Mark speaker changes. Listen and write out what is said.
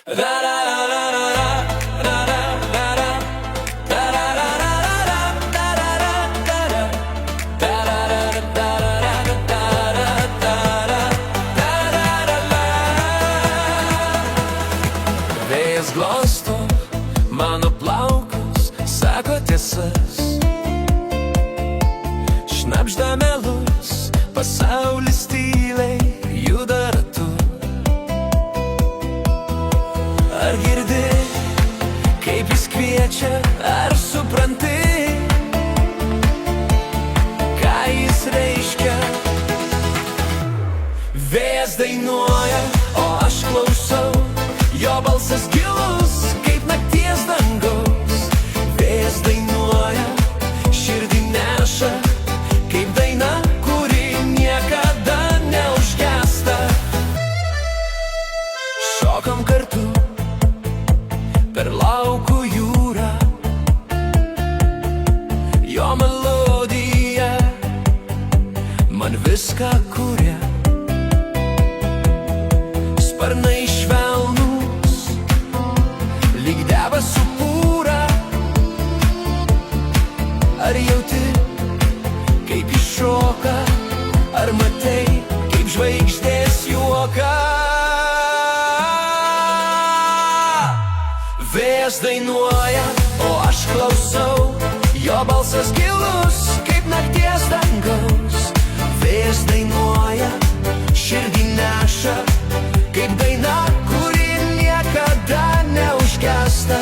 Speaker 1: Vėjas glosto mano plaukus, sako tiesas, šnabžda melus, pasaulis tyliai juda ratu. Ar girdi, kaip jis kviečia, ar supranti, ką jis reiškia? Vėjas dainuoja, o aš klausau, jo balsas gilus, kaip nakties dangaus. Vėjas dainuoja, širdį neša, kaip daina, kuri niekada neužgęsta. Šokam kartu per laukų jūrą, jo melodija man viską kuria. Sparnai švelnūs, lyg debesų pūra. Ar jauti, kaip jis šoka, ar matai, kaip žvaigždės juoka? Vėjas dainuoja, o aš klausau, jo balsas gilus, kaip nakties dangaus. Vėjas dainuoja, širdį neša, kaip daina, kuri niekada neužgęsta.